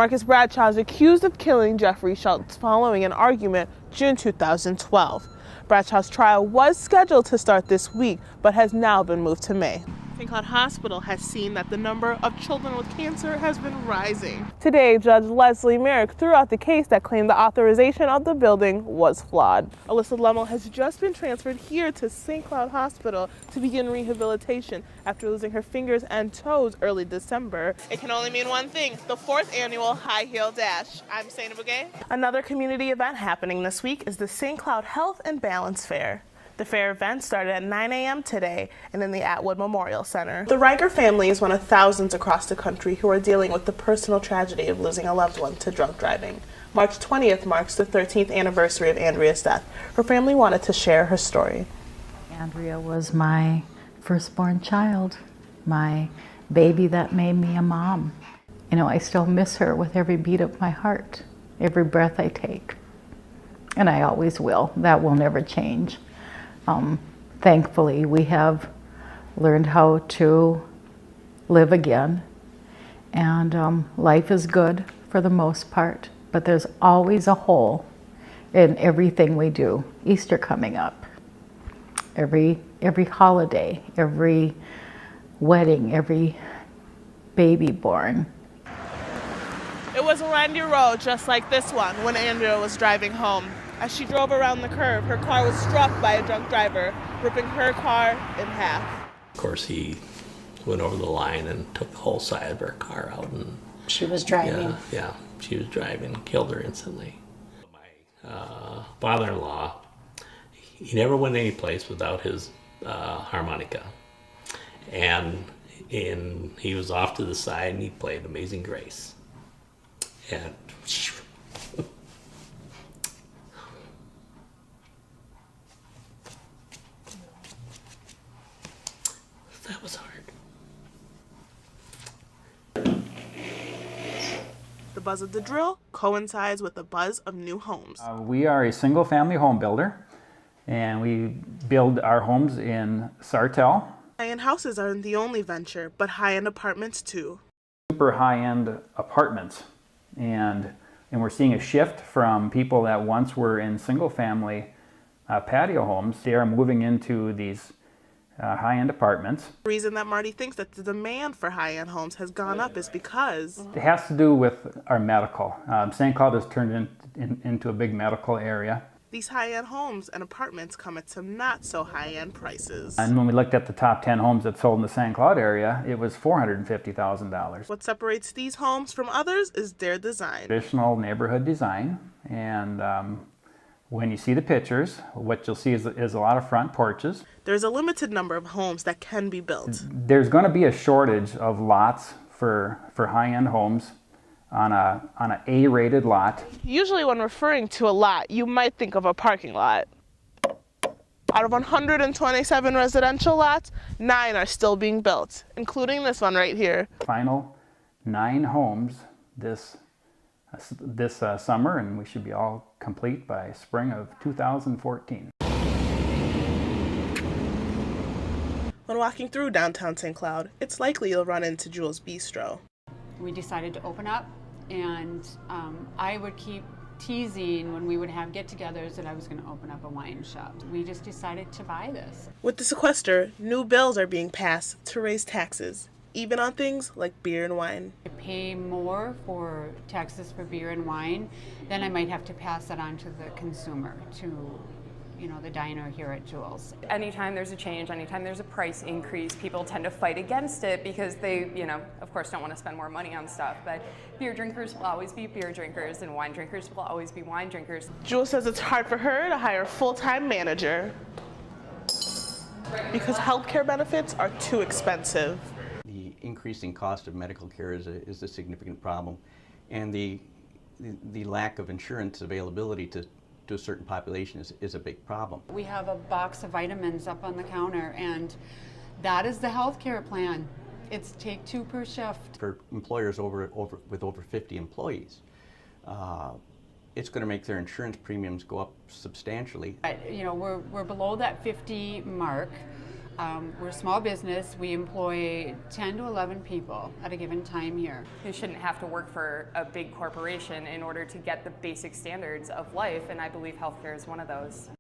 Marcus Bradshaw is accused of killing Jeffrey Schultz following an argument June 2012. Bradshaw's trial was scheduled to start this week, but has now been moved to May. St. Cloud Hospital has seen that the number of children with cancer has been rising. Today, Judge Leslie Merrick threw out the case that claimed the authorization of the building was flawed. Alyssa Lummel has just been transferred here to St. Cloud Hospital to begin rehabilitation after losing her fingers and toes early December. It can only mean one thing, the 4th annual High Heel Dash. I'm Sainabou Gaye. Another community event happening this week is the St. Cloud Health and Balance Fair. The fair event started at 9 a.m. today and in the Atwood Memorial Center. The Riker family is one of thousands across the country who are dealing with the personal tragedy of losing a loved one to drunk driving. March 20th marks the 13th anniversary of Andrea's death. Her family wanted to share her story. Andrea was my firstborn child, my baby that made me a mom. You know, I still miss her with every beat of my heart, every breath I take. And I always will. That will never change. Thankfully, we have learned how to live again, and life is good for the most part, but there's always a hole in everything we do. Easter coming up, every holiday, every wedding, every baby born. It was a windy road just like this one when Andrea was driving home. As she drove around the curve, her car was struck by a drunk driver, ripping her car in half. Of course, he went over the line and took the whole side of her car out. And she was driving. Yeah, she was driving, killed her instantly. My father-in-law, he never went any place without his harmonica. And he was off to the side and he played Amazing Grace. And that was hard. The buzz of the drill coincides with the buzz of new homes. We are a single-family home builder, and we build our homes in Sartell. High-end houses aren't the only venture, but high-end apartments too. Super high-end apartments, and we're seeing a shift from people that once were in single-family patio homes. They are moving into these high-end apartments. The reason that Marty thinks that the demand for high-end homes has gone up is because it has to do with our medical. St. Cloud has turned into a big medical area. These high-end homes and apartments come at some not so high-end prices. And when we looked at the top 10 homes that sold in the St. Cloud area, it was $450,000. What separates these homes from others is their design. Traditional neighborhood design, and when you see the pictures, what you'll see is a lot of front porches. There's a limited number of homes that can be built. There's going to be a shortage of lots for high-end homes on an A-rated lot. Usually when referring to a lot, you might think of a parking lot. Out of 127 residential lots, 9 are still being built, including this one right here. Final 9 homes this summer, and we should be all complete by spring of 2014. When walking through downtown St. Cloud, it's likely you'll run into Jewel's Bistro. We decided to open up, and I would keep teasing when we would have get-togethers that I was going to open up a wine shop. We just decided to buy this. With the sequester, new bills are being passed to raise taxes, even on things like beer and wine. I pay more for taxes for beer and wine, then I might have to pass that on to the consumer, to the diner here at Jewel's. Anytime there's a change, anytime there's a price increase, people tend to fight against it because they, of course don't want to spend more money on stuff, but beer drinkers will always be beer drinkers and wine drinkers will always be wine drinkers. Jewel says it's hard for her to hire a full-time manager because healthcare benefits are too expensive. The increasing cost of medical care is a significant problem, and the lack of insurance availability to a certain population is a big problem. We have a box of vitamins up on the counter, and that is the healthcare plan. It's take 2 per shift. For employers with over 50 employees, it's going to make their insurance premiums go up substantially. We're below that 50 mark. We're a small business. We employ 10 to 11 people at a given time here. You shouldn't have to work for a big corporation in order to get the basic standards of life, and I believe healthcare is one of those.